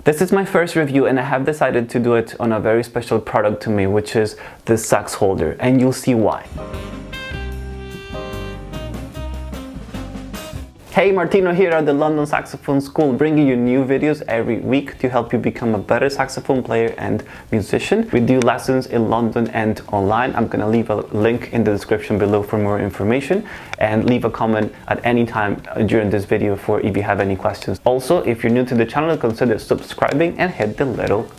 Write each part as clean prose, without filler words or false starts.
This is my first review and I have decided to do it on a very special product to me, which is the Sax Holder, and you'll see why. Hey, Martino here at the London Saxophone School, bringing you new videos every week to help you become a better saxophone player and musician. We do lessons in London and online. I'm gonna leave a link in the description below for more information, and leave a comment at any time during this video for if you have any questions. Also, if you're new to the channel, consider subscribing and hit the little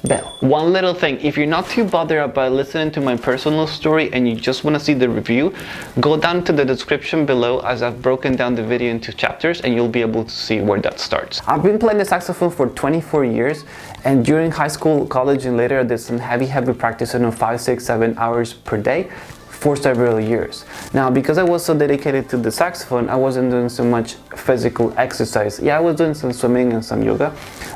bell. One little thing, if you're not too bothered about listening to my personal story and you just want to see the review, go down to the description below as I've broken down the video into chapters and you'll be able to see where that starts. I've been playing the saxophone for 24 years, and during high school, college, and later I did some heavy practice, 5, 6, 7 hours per day for several years. Now, because I was so dedicated to the saxophone, I wasn't doing so much physical exercise. Yeah, I was doing some swimming and some yoga,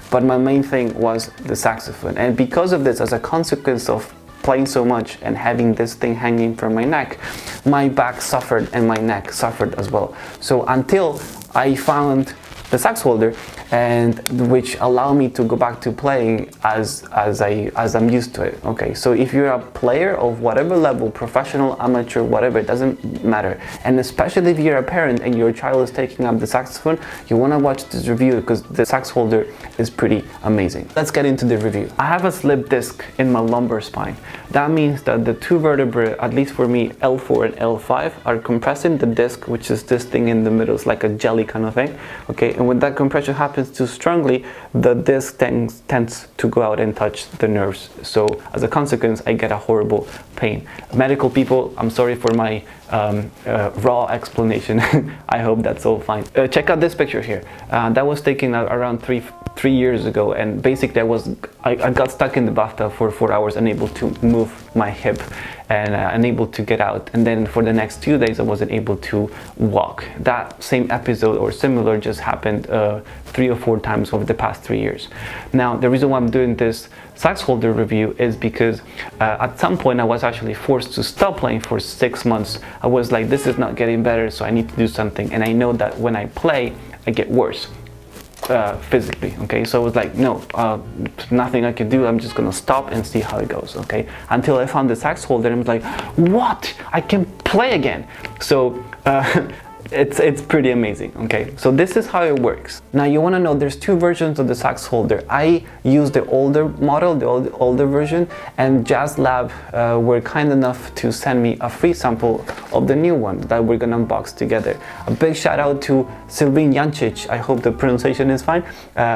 but my main thing was the saxophone. And because of this, as a consequence of playing so much and having this thing hanging from my neck, my back suffered and my neck suffered as well. So until I found the Sax Holder, and which allow me to go back to playing as I'm used to it. Okay, so if you're a player of whatever level, professional, amateur, whatever, it doesn't matter, and especially if you're a parent and your child is taking up the saxophone, you want to watch this review because the Sax Holder is pretty amazing. Let's get into the review. I have a slip disc in my lumbar spine. That means that the two vertebrae, at least for me, L4 and L5, are compressing the disc, which is this thing in the middle. It's like a jelly kind of thing. Okay, and when that compression happens too strongly, the disc tends to go out and touch the nerves. So as a consequence, I get a horrible pain. Medical people, I'm sorry for my raw explanation. I hope that's all fine. Check out this picture here. That was taken around three years ago, and basically I got stuck in the bathtub for 4 hours, unable to move my hip and unable to get out, and then for the next 2 days I wasn't able to walk. That same episode or similar just happened 3 or 4 times over the past 3 years. Now, the reason why I'm doing this Sax Holder review is because at some point I was actually forced to stop playing for 6 months. I was like, this is not getting better, so I need to do something, and I know that when I play I get worse physically. Okay, so I was like, no, nothing I can do, I'm just gonna stop and see how it goes. Okay, until I found the Sax Holder and I was like, what, I can play again. So it's pretty amazing. Okay, so this is how it works. Now you want to know there's 2 versions of the Sax Holder. I use the older model, the older version, and jazzlab were kind enough to send me a free sample of the new one that we're gonna unbox together. A big shout out to Sylvain Jancic, I hope the pronunciation is fine,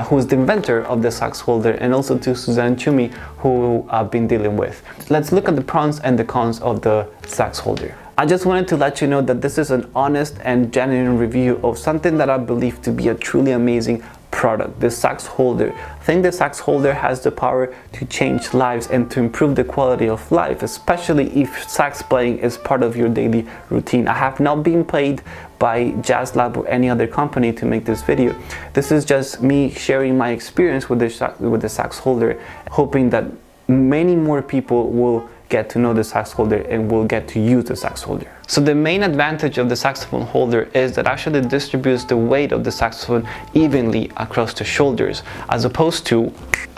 who's the inventor of the Sax Holder, and also to Suzanne Chumi, who I've been dealing with. Let's look at the pros and the cons of the Sax Holder. I just wanted to let you know that this is an honest and genuine review of something that I believe to be a truly amazing product, the Sax Holder. I think the Sax Holder has the power to change lives and to improve the quality of life, especially if sax playing is part of your daily routine. I have not been paid by jazzlab or any other company to make this video. This is just me sharing my experience with the Sax Holder, hoping that many more people will get to know the Sax Holder and will get to use the Sax Holder. So the main advantage of the saxophone holder is that actually distributes the weight of the saxophone evenly across the shoulders, as opposed to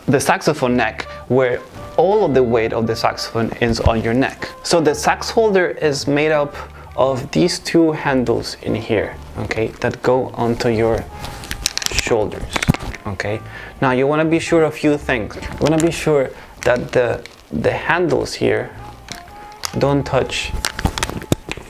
the saxophone neck, where all of the weight of the saxophone is on your neck. So the Sax Holder is made up of these 2 handles in here, okay, that go onto your shoulders. Okay, now you want to be sure of a few things. You want to be sure that the handles here don't touch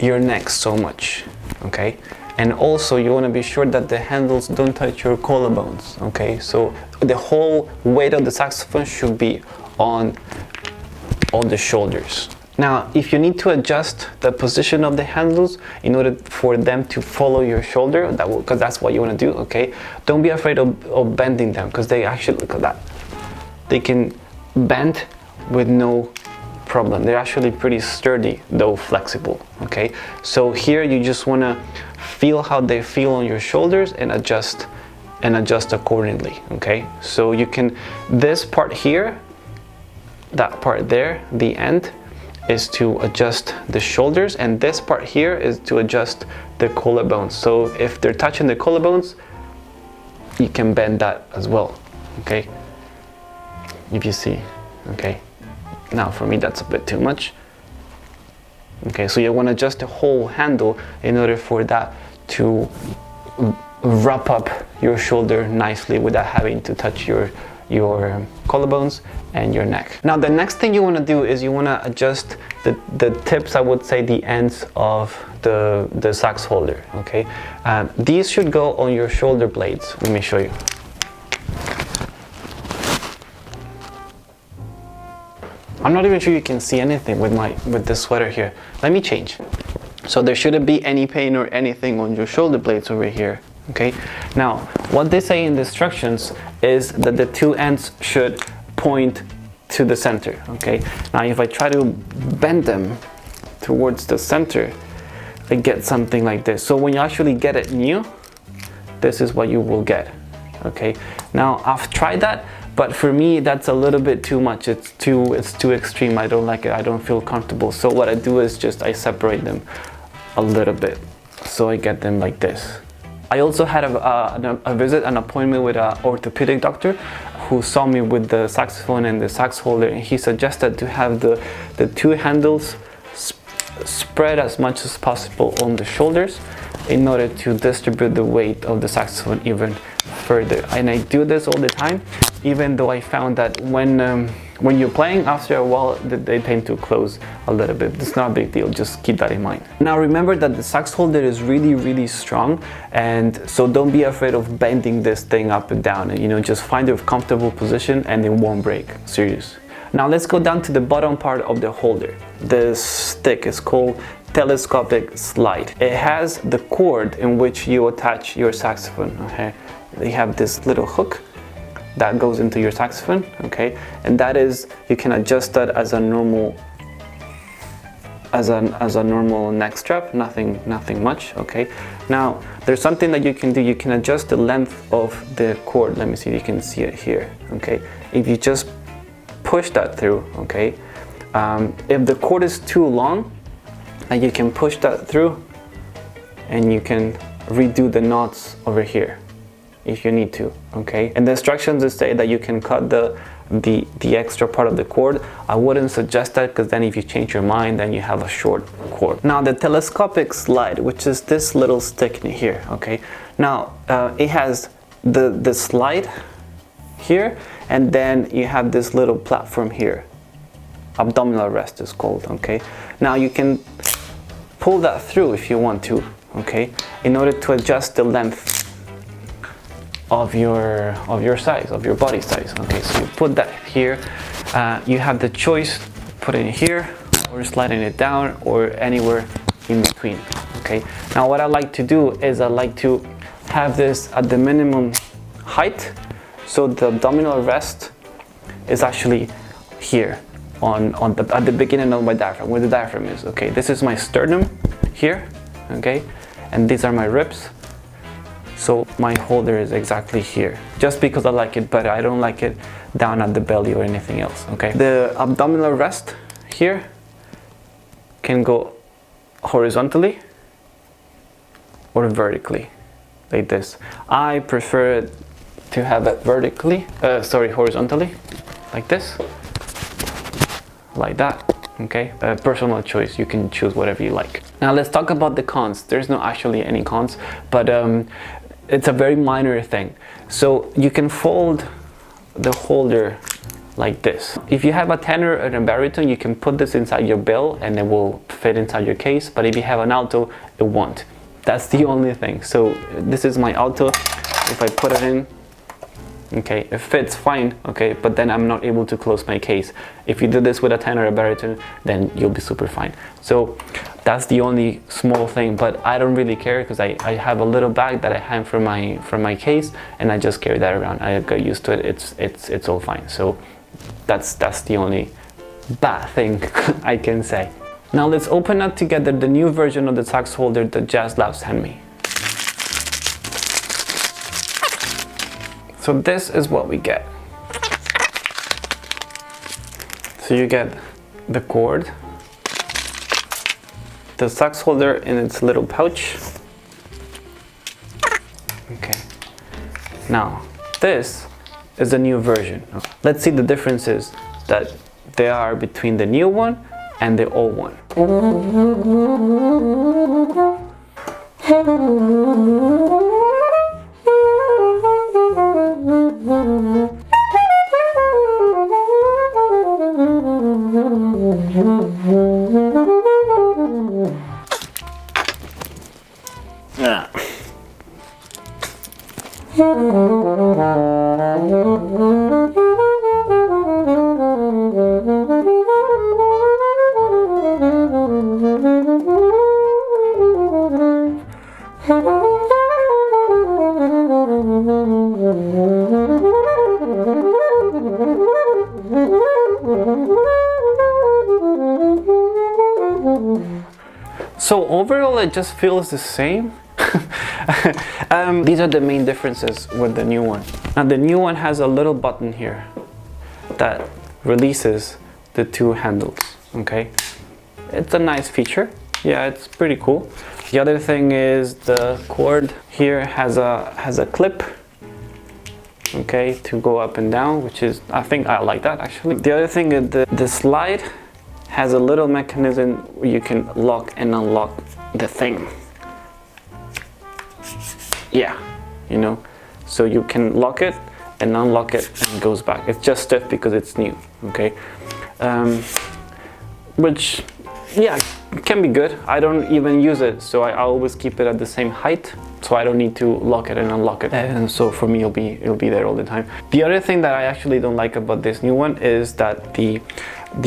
your neck so much. Okay, and also you want to be sure that the handles don't touch your collarbones. Okay, so the whole weight of the saxophone should be on the shoulders. Now, if you need to adjust the position of the handles in order for them to follow your shoulder, because that's what you want to do, okay, don't be afraid of bending them, because they actually, look at that, they can bend with no problem. They're actually pretty sturdy, though flexible. Okay, so here you just want to feel how they feel on your shoulders and adjust accordingly. Okay, so you can, this part here, that part there, the end, is to adjust the shoulders, and this part here is to adjust the collarbones. So if they're touching the collarbones, you can bend that as well. Okay, if you see. Okay, now for me that's a bit too much. Okay, so you want to adjust the whole handle in order for that to wrap up your shoulder nicely without having to touch your collarbones and your neck. Now the next thing you want to do is you want to adjust the tips, I would say the ends of the sax holder. Okay, these should go on your shoulder blades. Let me show you. I'm not even sure you can see anything with this sweater here. Let me change. So there shouldn't be any pain or anything on your shoulder blades over here. Okay, now what they say in the instructions is that the two ends should point to the center. Okay, now if I try to bend them towards the center, I get something like this. So when you actually get it new, this is what you will get. Okay, now I've tried that, but for me that's a little bit too much. It's too extreme. I don't like it. I don't feel comfortable. So what I do is just I separate them a little bit, so I get them like this. I also had an appointment with an orthopedic doctor who saw me with the saxophone and the sax holder, and he suggested to have the two handles spread as much as possible on the shoulders in order to distribute the weight of the saxophone even further. And I do this all the time, even though I found that when you're playing, after a while they tend to close a little bit. It's not a big deal, just keep that in mind. Now remember that the sax holder is really strong, and so don't be afraid of bending this thing up and down. You know, just find a comfortable position and it won't break. Serious. Now let's go down to the bottom part of the holder. This stick is called Telescopic Slide. It has the cord in which you attach your saxophone. Okay, you have this little hook that goes into your saxophone. Okay, and that is, you can adjust that as a normal neck strap. Nothing much. Okay, now there's something that you can do. You can adjust the length of the cord. Let me see if you can see it here. Okay, if you just push that through. Okay, if the cord is too long, and you can push that through and you can redo the knots over here if you need to. Okay, and the instructions say that you can cut the extra part of the cord. I wouldn't suggest that, because then if you change your mind, then you have a short cord. Now the telescopic slide, which is this little stick in here. Okay, now it has the slide here, and then you have this little platform here. Abdominal rest is called. Okay, now you can pull that through if you want to. Okay, in order to adjust the length of your size, of your body size. Okay, so you put that here. You have the choice, put it in here or sliding it down or anywhere in between. Okay, now what I like to do is I like to have this at the minimum height, so the abdominal rest is actually here at the beginning of my diaphragm, where the diaphragm is. Okay, this is my sternum here. Okay, and these are my ribs. So my holder is exactly here, just because I like it better. I don't like it down at the belly or anything else. Okay, the abdominal rest here can go horizontally or vertically, like this. I prefer to have it horizontally, like this, like that. Okay, personal choice. You can choose whatever you like. Now let's talk about the cons. There's not actually any cons, but it's a very minor thing. So you can fold the holder like this. If you have a tenor or a baritone, you can put this inside your bell and it will fit inside your case. But if you have an alto, it won't. That's the only thing. So this is my alto. If I put it in, okay, it fits fine. Okay, but then I'm not able to close my case. If you do this with a tenor or a baritone, then you'll be super fine. So that's the only small thing, but I don't really care, because I have a little bag that I hang from my case, and I just carry that around. I got used to it. It's all fine. So that's the only bad thing I can say. Now let's open up together the new version of the sax holder that jazzlab sent me. So this is what we get. So you get the cord, the sax holder in its little pouch. Okay. Now this is the new version. Let's see the differences that there are between the new one and the old one. So overall it just feels the same. These are the main differences with the new one. Now the new one has a little button here that releases the two handles, okay? It's a nice feature. Yeah, it's pretty cool. The other thing is the cord here has a clip, okay, to go up and down, which is, I think I like that actually. The other thing is the slide has a little mechanism where you can lock and unlock the thing. Yeah, you know, so you can lock it and unlock it and it goes back. It's just stiff because it's new, okay? Which, yeah, can be good. I don't even use it, so I always keep it at the same height, so I don't need to lock it and unlock it. And so for me, it'll be there all the time. The other thing that I actually don't like about this new one is that the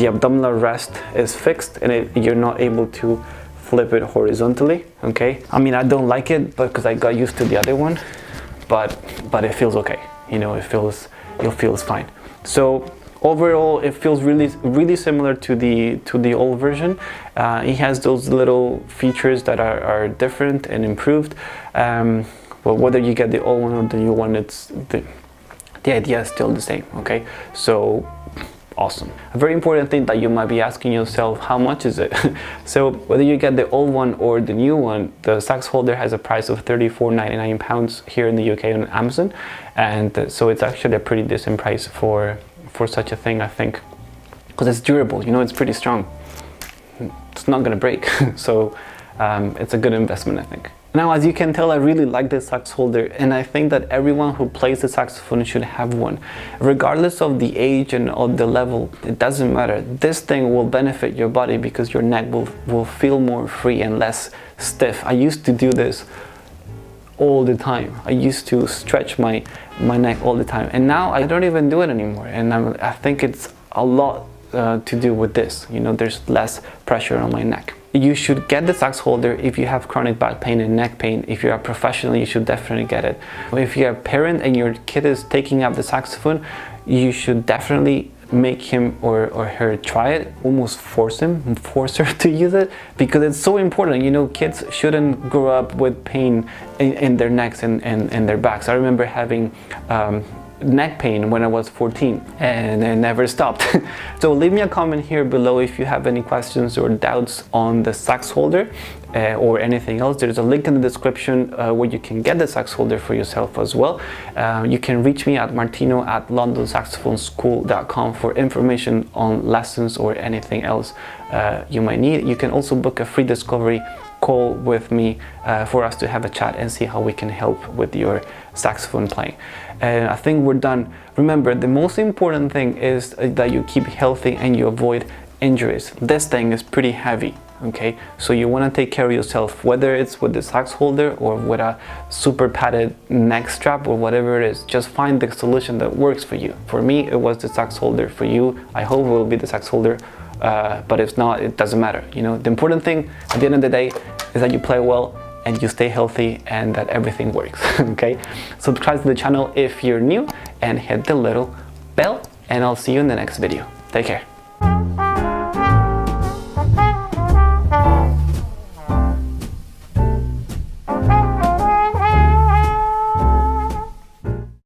abdominal rest is fixed and you're not able to flip it horizontally, okay? I mean, I don't like it because I got used to the other one, but it feels okay. You know, it feels fine. So overall, it feels really similar to the old version. It has those little features that are different and improved. But whether you get the old one or the new one, it's the idea is still the same, okay? So awesome. A very important thing that you might be asking yourself, how much is it? So whether you get the old one or the new one, the Sax Holder has a price of £34.99 here in the UK on Amazon, and so it's actually a pretty decent price for such a thing, I think, because it's durable, you know, it's pretty strong. It's not gonna break, so it's a good investment, I think. Now, as you can tell, I really like this Sax Holder, and I think that everyone who plays the saxophone should have one. Regardless of the age and of the level, it doesn't matter. This thing will benefit your body because your neck will feel more free and less stiff. I used to do this all the time. I used to stretch my neck all the time, and now I don't even do it anymore, and I think it's a lot to do with this. You know, there's less pressure on my neck. You should get the Sax Holder if you have chronic back pain and neck pain. If you're a professional, you should definitely get it. If you're a parent and your kid is taking up the saxophone, you should definitely make him or her try it, almost force her to use it, because it's so important. You know, kids shouldn't grow up with pain in their necks and their backs. I remember having neck pain when I was 14 and it never stopped. So leave me a comment here below if you have any questions or doubts on the Sax Holder or anything else. There's a link in the description where you can get the Sax Holder for yourself as well. You can reach me at martino@londonsaxophoneschool.com for information on lessons or anything else you might need. You can also book a free discovery call with me for us to have a chat and see how we can help with your saxophone playing. And I think we're done. Remember, the most important thing is that you keep healthy and you avoid injuries. This thing is pretty heavy, okay? So you want to take care of yourself, whether it's with the Sax Holder or with a super padded neck strap or whatever it is. Just find the solution that works for you. For me, it was the Sax Holder. For you, I hope it will be the Sax Holder. But if not, it doesn't matter. You know, the important thing at the end of the day is that you play well and you stay healthy and that everything works. Okay, subscribe to the channel if you're new and hit the little bell, and I'll see you in the next video. Take care.